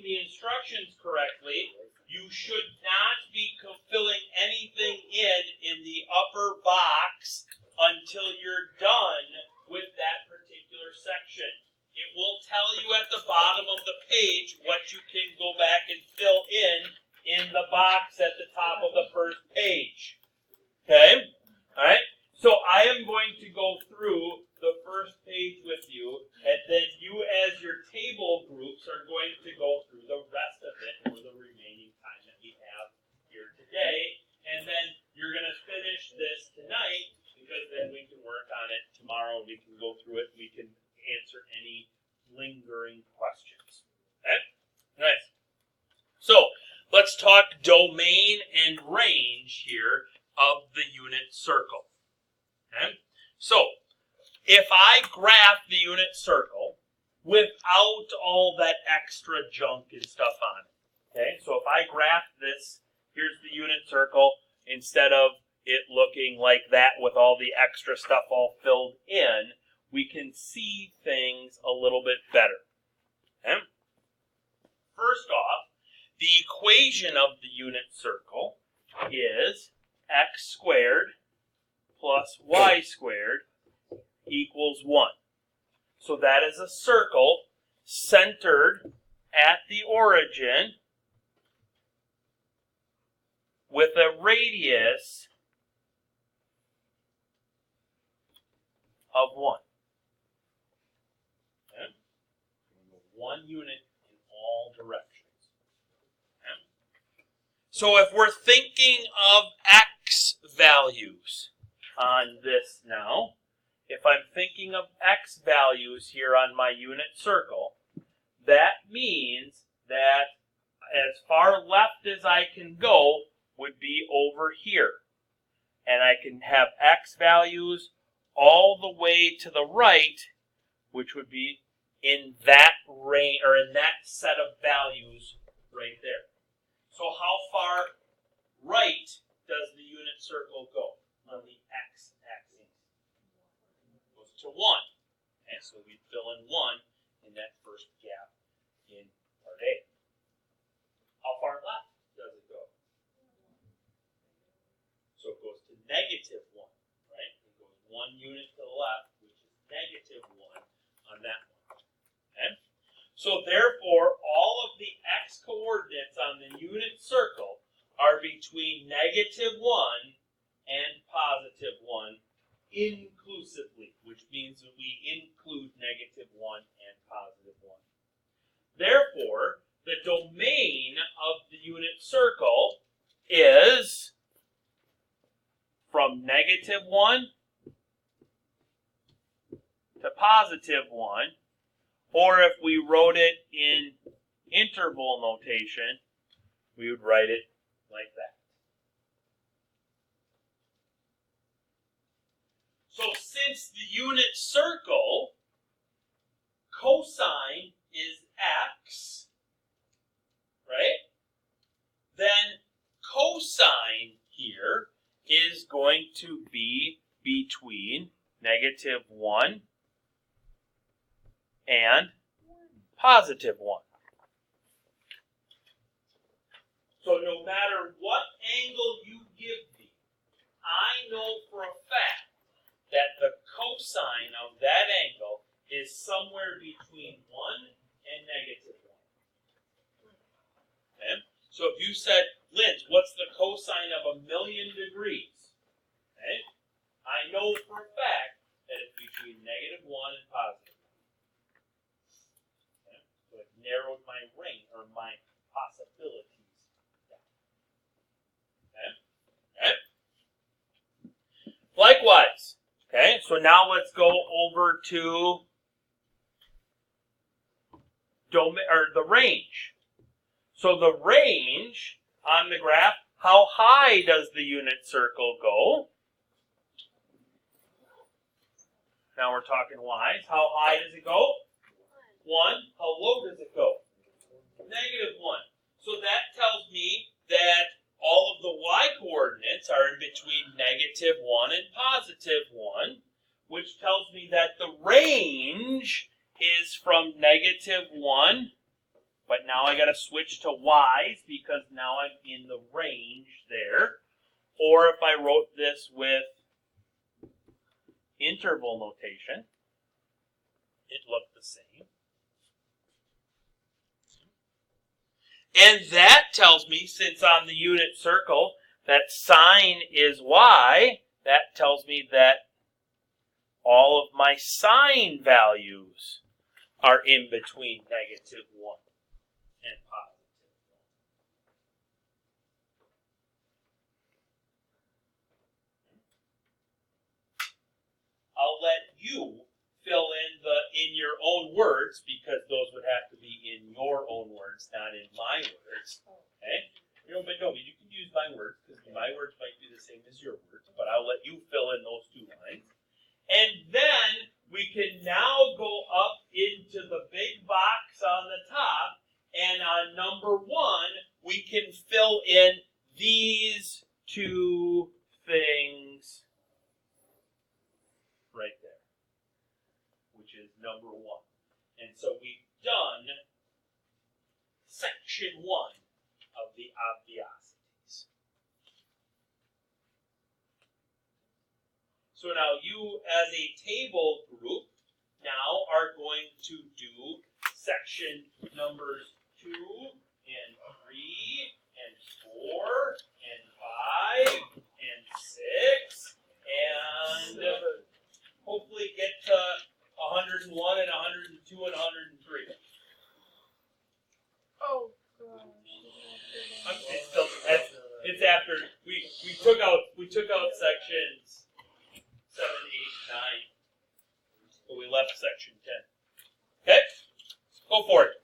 reading the instructions correctly, you should not be filling anything in the upper box until you're done with that particular section. It will tell you at the bottom of the page what you can go back and fill in the box at the top of the first page. Okay? All right? So I am going to go through the first page with you, and then you as your table groups are going to go through the rest of it for the remaining time that we have here today. And then you're going to finish this tonight, because then we can work on it tomorrow. We can go through it. We can answer any lingering questions. Okay? Nice. So let's talk domain and range here of the unit circle. Okay? So if I graph the unit circle without all that extra junk and stuff on it, okay? So if I graph this, here's the unit circle, instead of it looking like that with all the extra stuff all filled in, we can see things a little bit better. Okay? First off, the equation of the unit circle is x squared plus y squared equals 1. So that is a circle centered at the origin with a radius of 1. Okay? 1 unit in all directions. Okay? So if we're thinking of x values on this now, if I'm thinking of x values here on my unit circle, that means that as far left as I can go would be over here. And I can have x values all the way to the right, which would be in that range, or in that set of values right there. So how far right does the unit circle go on the x-axis? Goes to 1. And so we fill in 1 in that first gap in part A. How far left does it go? So it goes to negative 1, right? It goes 1 unit to the left, which is negative 1 on that one. Okay? So therefore, all of the x coordinates on the unit circle are between negative 1 and positive 1 inclusively, which means that we include negative 1 and positive 1. Therefore, the domain of the unit circle is from negative 1 to positive 1, or if we wrote it in interval notation, we would write it like that. So since the unit circle cosine is x, right? Then cosine here is going to be between negative 1 and positive 1. So no matter what angle you give me, I know for a fact that the cosine of that angle is somewhere between 1 and negative 1. Okay? So if you said, Lynn, what's the cosine of 1,000,000 degrees? Okay? I know for a fact that it's between negative 1 and positive 1. Okay? So it narrowed my range, or my possibilities down. Okay? Okay? Likewise, okay, so now let's go over to the range. So the range on the graph, how high does the unit circle go? Now we're talking y's. How high does it go? 1. How low does it go? Negative 1. So that tells me that all of the y coordinates are in between negative 1 and positive 1, which tells me that the range is from negative 1, but now I got to switch to y's because now I'm in the range there. Or if I wrote this with interval notation, it looked the same. And that tells me, since on the unit circle, that sine is y, that tells me that all of my sine values are in between -1 and +1. I'll let you fill in your own words, because those would have to be in your own words, not in my words. Okay? But you can use my words, because my words might be the same as your words, but I'll let you fill in those 2 lines. And then we can now go up into the big box on the top, and on number 1, we can fill in these 2 things right there, which is number 1. And so we've done section 1 of the obviosities. So now you, as a table group, now are going to do section numbers 2 and 3 and 4 and 5 and 6 and hopefully get to 101 and 102 and 103. Oh gosh. It's after we took out sections 7, 8, 9, but we left section 10. Okay, go for it.